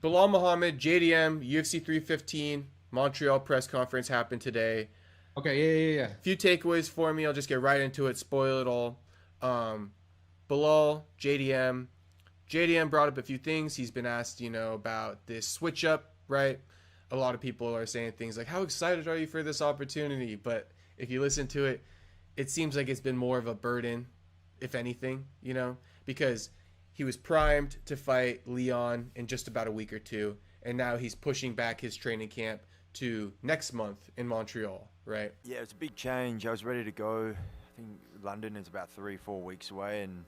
Belal Muhammad, JDM, UFC 315, Montreal press conference happened today. Okay, yeah. Few takeaways for me. I'll just get right into it. Spoil it all. Um, Belal, JDM. JDM brought up a few things. He's been asked, about this switch up, right? A lot of people are saying things like, "How excited are you for this opportunity?" But if you listen to it, it seems like it's been more of a burden, if anything, because he was primed to fight Leon in just about a week or two, and now he's pushing back his training camp to next month in Montreal, right? Yeah, it's a big change. I was ready to go. I think London is about 3-4 weeks away, and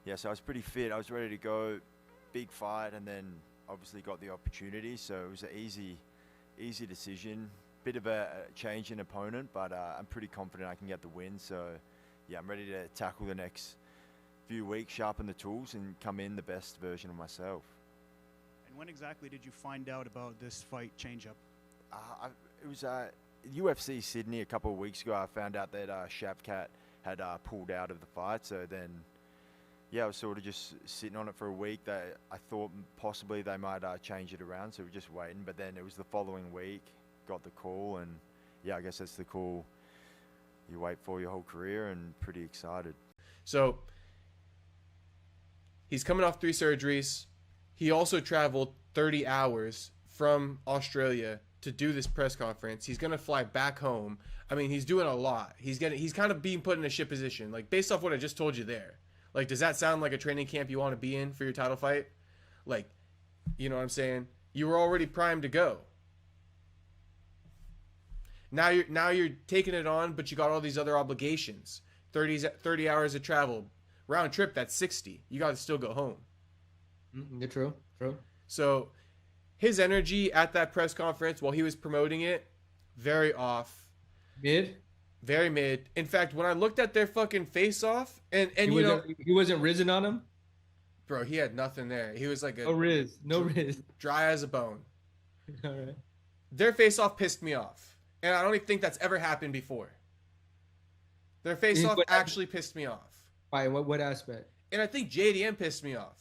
yeah, so I was pretty fit. I was ready to go. Big fight, and then obviously got the opportunity. So it was an easy decision. Bit of a change in opponent, but I'm pretty confident I can get the win. So yeah, I'm ready to tackle the next few weeks, sharpen the tools, and come in the best version of myself. And when exactly did you find out about this fight change-up? It was UFC Sydney a couple of weeks ago. I found out that Shavkat had pulled out of the fight. So then, yeah, I was sort of just sitting on it for a week. I thought possibly they might change it around, so we're just waiting. But then it was the following week, got the call, and yeah, I guess that's the call you wait for your whole career, and pretty excited. So he's coming off 3 surgeries. He also traveled 30 hours from Australia to do this press conference. He's going to fly back home. I mean, he's doing a lot. He's kind of being put in a shit position. Like, based off what I just told you there. Like, does that sound like a training camp you want to be in for your title fight? Like, you know what I'm saying? You were already primed to go. Now you're taking it on, but you got all these other obligations. 30 hours of travel. Round trip, that's 60. You got to still go home. Yeah, true. So his energy at that press conference while he was promoting it, very off. Very mid. In fact, when I looked at their fucking face off, and he wasn't risen on him? Bro, he had nothing there. He was like No riz. Dry as a bone. All right. Their face off pissed me off. And I don't even think that's ever happened before. Their face off actually pissed me off. Why? What aspect? And I think JDM pissed me off.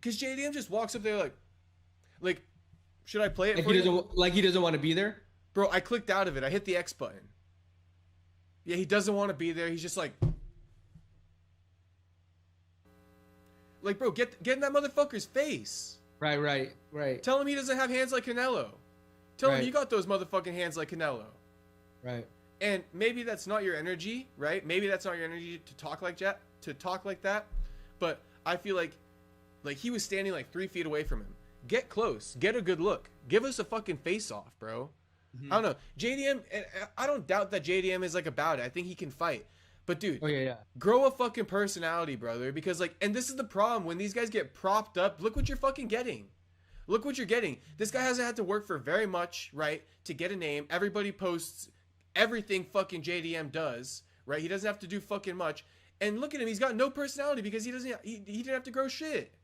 Because JDM just walks up there like, should I play it for you? He doesn't want to be there? Bro, I clicked out of it. I hit the X button. Yeah, he doesn't want to be there. He's just like, bro, get in that motherfucker's face. Right. Tell him he doesn't have hands like Canelo. Tell him you got those motherfucking hands like Canelo. Right. And maybe that's not your energy, right? Maybe that's not your energy to talk like that. But I feel like he was standing like 3 feet away from him. Get close. Get a good look. Give us a fucking face off, bro. Mm-hmm. I don't know. JDM, I don't doubt that JDM is like about it. I think he can fight. But dude, grow a fucking personality, brother. Because and this is the problem. When these guys get propped up, look what you're fucking getting. Look what you're getting. This guy hasn't had to work for very much, right, to get a name. Everybody posts everything fucking JDM does, right? He doesn't have to do fucking much. And look at him. He's got no personality because he didn't have to grow shit.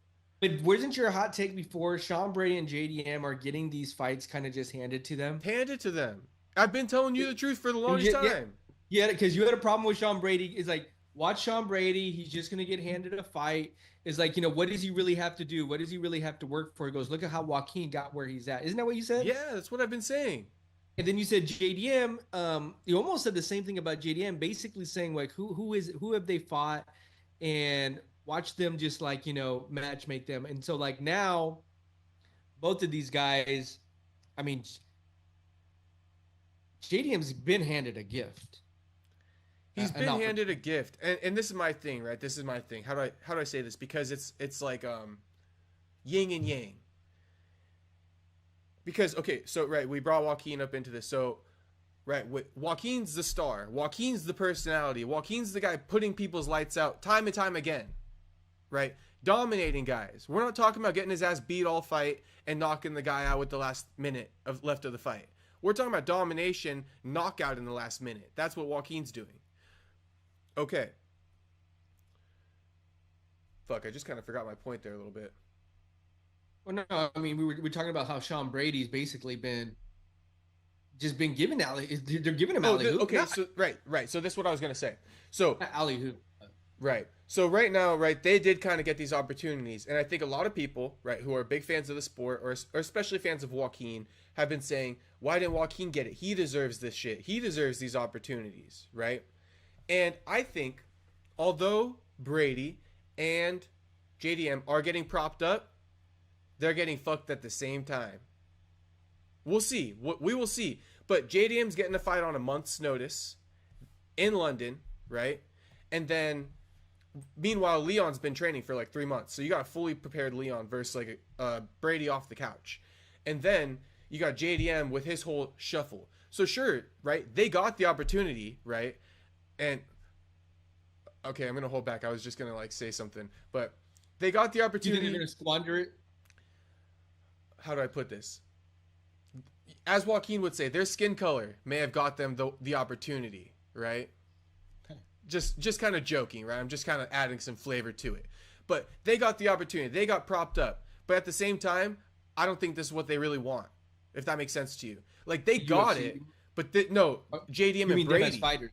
But wasn't your hot take before Sean Brady and JDM are getting these fights kind of just handed to them? Handed to them. I've been telling you the truth for the longest time. Yeah, because you had a problem with Sean Brady. It's like, watch Sean Brady. He's just going to get handed a fight. It's like, what does he really have to do? What does he really have to work for? He goes, look at how Joaquin got where he's at. Isn't that what you said? Yeah, that's what I've been saying. And then you said JDM. You almost said the same thing about JDM, basically saying like, who have they fought, and watch them just match make them. And so like now, both of these guys, I mean, JDM's been handed a gift. He's been handed a gift, and this is my thing, right? This is my thing. How do I say this? Because it's like yin and yang. Because so right, we brought Joaquin up into this. So right, Joaquin's the star. Joaquin's the personality. Joaquin's the guy putting people's lights out time and time again, right? Dominating guys. We're not talking about getting his ass beat all fight and knocking the guy out with the last minute left of the fight. We're talking about domination, knockout in the last minute. That's what Joaquin's doing. Okay. Fuck, I just kind of forgot my point there a little bit. Well, no, I mean, we're talking about how Sean Brady's basically been given they're giving him alley-hoop. Okay, so right. So this is what I was gonna say. So alley-hoop. Right. So right now, right, they did kind of get these opportunities, and I think a lot of people, right, who are big fans of the sport or especially fans of Joaquin, have been saying, "Why didn't Joaquin get it? He deserves this shit. He deserves these opportunities," right? And I think, although Brady and JDM are getting propped up, they're getting fucked at the same time. We'll see. We will see. But JDM's getting a fight on a month's notice in London, right? And then, meanwhile, Leon's been training for like 3 months. So you got a fully prepared Leon versus like Brady off the couch. And then you got JDM with his whole shuffle. So sure, right? They got the opportunity, right? And, okay, I'm going to hold back. I was just going to like say something. But they got the opportunity. You think they're going to squander it? How do I put this? As Joaquin would say, their skin color may have got them the opportunity, right? Okay. Just kind of joking, right? I'm just kind of adding some flavor to it. But they got the opportunity. They got propped up. But at the same time, I don't think this is what they really want, if that makes sense to you. Like, they got it, but no, JDM and Brady. Them as fighters.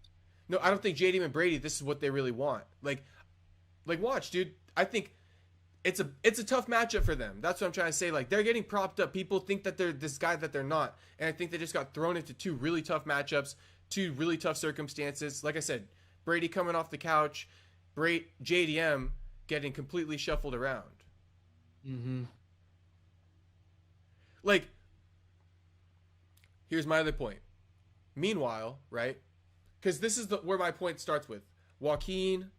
No, I don't think JDM and Brady, this is what they really want. Like watch, dude. I think it's a tough matchup for them. That's what I'm trying to say. Like, they're getting propped up. People think that they're this guy that they're not. And I think they just got thrown into two really tough matchups, two really tough circumstances. Like I said, Brady coming off the couch, JDM getting completely shuffled around. Mm-hmm. Like, here's my other point. Meanwhile, right? Because this is where my point starts with. Joaquin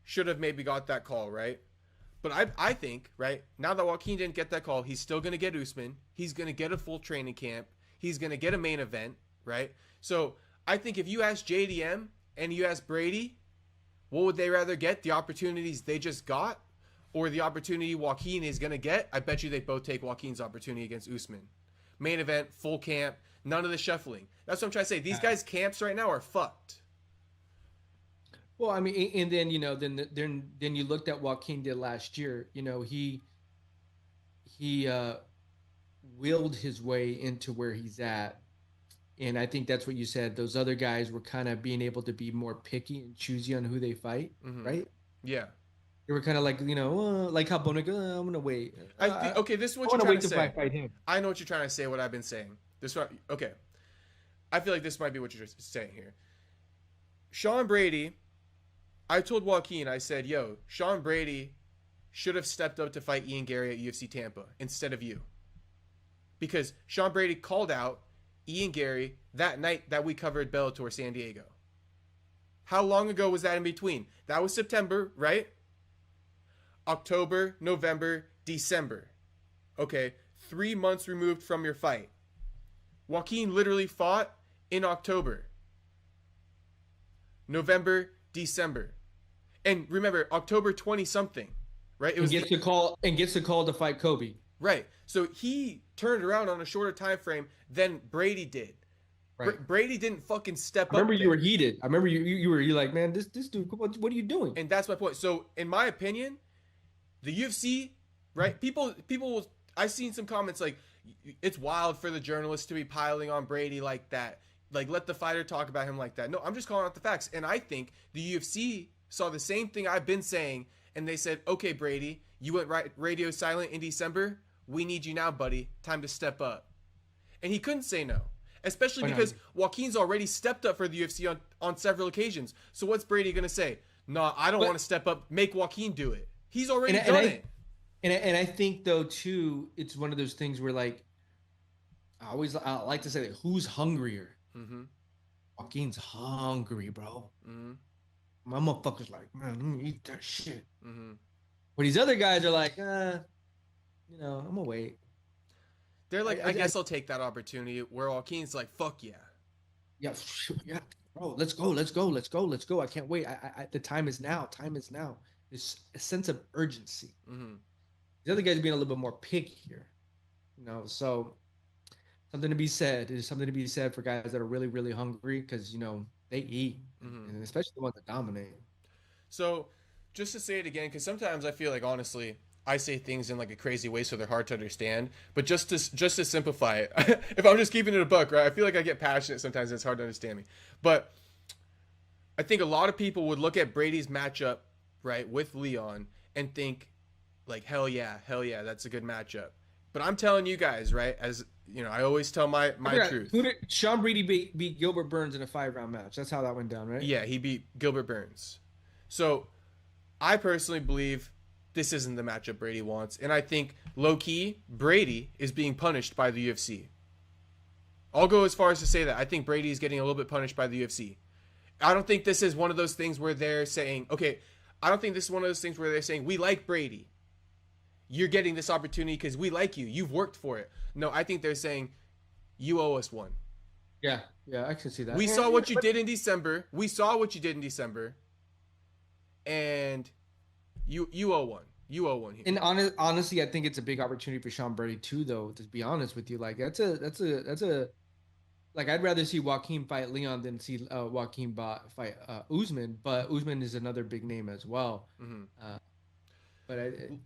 should have maybe got that call, right? But I think, right, now that Joaquin didn't get that call, he's still going to get Usman. He's going to get a full training camp. He's going to get a main event, right? So I think if you ask JDM and you ask Brady, what would they rather get? The opportunities they just got or the opportunity Joaquin is going to get? I bet you they'd both take Joaquin's opportunity against Usman. Main event, full camp, none of the shuffling. That's what I'm trying to say. These guys' camps right now are fucked. Well, I mean, and then then you looked at what Joaquin did last year. He willed his way into where he's at, and I think that's what you said. Those other guys were kind of being able to be more picky and choosy on who they fight, right? Yeah, they were kind of like like how Bono goes, I'm gonna wait. Okay, this is what you're trying to say. Fight him. I know what you're trying to say. What I've been saying. Okay, I feel like this might be what you're saying here. Sean Brady. I told Joaquin, I said, yo, Sean Brady should have stepped up to fight Ian Gary at UFC Tampa instead of you. Because Sean Brady called out Ian Gary that night that we covered Bellator San Diego. How long ago was that in between? That was September, right? October, November, December. Okay, 3 months removed from your fight. Joaquin literally fought in October. November, December. And remember, October 20-something, right? It was gets a call to fight Kobe. Right. So he turned around on a shorter time frame than Brady did. Right. Brady didn't fucking step up. I remember you were heated. I remember you were like, man, this dude, what are you doing? And that's my point. So in my opinion, the UFC, right? People I've seen some comments like, it's wild for the journalists to be piling on Brady like that. Like, let the fighter talk about him like that. No, I'm just calling out the facts. And I think the UFC saw the same thing I've been saying, and they said, okay, Brady, you went radio silent in December. We need you now, buddy. Time to step up. And he couldn't say no, especially because Joaquin's already stepped up for the UFC on several occasions. So what's Brady going to say? No, I don't want to step up. Make Joaquin do it. He's already done it. And I think, though, too, it's one of those things where, like, I like to say, who's hungrier? Mm-hmm. Joaquin's hungry, bro. Mm-hmm. My motherfucker's like, man, let me eat that shit. Mm-hmm. But these other guys are like, I'm gonna wait. They're like, I guess I'll take that opportunity. Where Joaquin's like, fuck yeah. Yeah, bro, let's go. I can't wait. The time is now. There's a sense of urgency. Mm-hmm. The other guys are being a little bit more picky here. So something to be said. There's something to be said for guys that are really, really hungry because, they eat, and especially the ones that dominate. So just to say it again, because sometimes I feel like, honestly, I say things in like a crazy way so they're hard to understand. But just to simplify it, if I'm just keeping it a buck, right? I feel like I get passionate sometimes and it's hard to understand me. But I think a lot of people would look at Brady's matchup, right, with Leon and think, like, hell yeah, that's a good matchup. But I'm telling you guys, right, as you know, I always tell my truth. Who did Sean Brady beat Gilbert Burns in a 5-round match? That's how that went down, right? Yeah, he beat Gilbert Burns. So I personally believe this isn't the matchup Brady wants. And I think, low-key, Brady is being punished by the UFC. I'll go as far as to say that. I think Brady is getting a little bit punished by the UFC. I don't think this is one of those things where they're saying, okay, I don't think this is one of those things where they're saying, we like Brady. You're getting this opportunity because we like you. You've worked for it. No, I think they're saying, you owe us one. Yeah, I can see that. We saw what you did in December. And you owe one. You owe one here. And honestly, I think it's a big opportunity for Sean Brady too, though. To be honest with you, like that's a like I'd rather see Joaquin fight Leon than see Joaquin fight Usman. But Usman is another big name as well. Mm-hmm.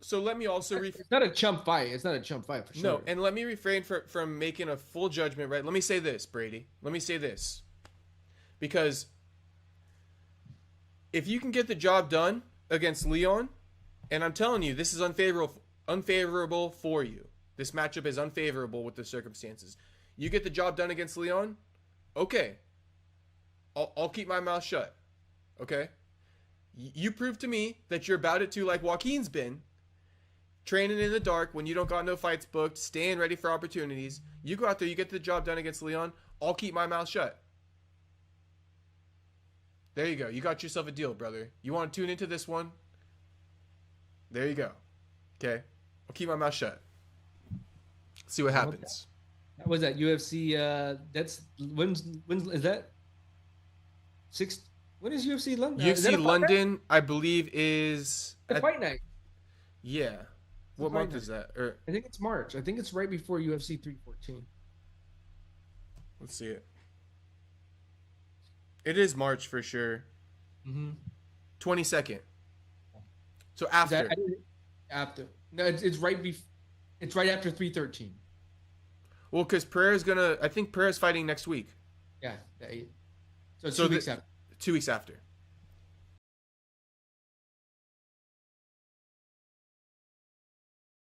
So let me also it's not a chump fight. It's not a chump fight for sure. No, and let me refrain from making a full judgment, right? Let me say this, Brady. Let me say this. Because if you can get the job done against Leon, and I'm telling you, this is unfavorable for you. This matchup is unfavorable with the circumstances. You get the job done against Leon, okay. I'll keep my mouth shut, okay? You prove to me that you're about it too, like Joaquin's been. Training in the dark when you don't got no fights booked, staying ready for opportunities. You go out there, you get the job done against Leon, I'll keep my mouth shut. There you go. You got yourself a deal, brother. You want to tune into this one? There you go. Okay? I'll keep my mouth shut. See what happens. That was that UFC. That's when's is that? When is UFC London? UFC London, I believe, is a fight night. Yeah. What month is that? I think it's March. I think it's right before UFC 314. Let's see it. It is March for sure. 22nd. So after. After. No, it's right it's right after 313. Well, because Pereira's I think Pereira's fighting next week. Yeah. So 2 weeks after. 2 weeks after.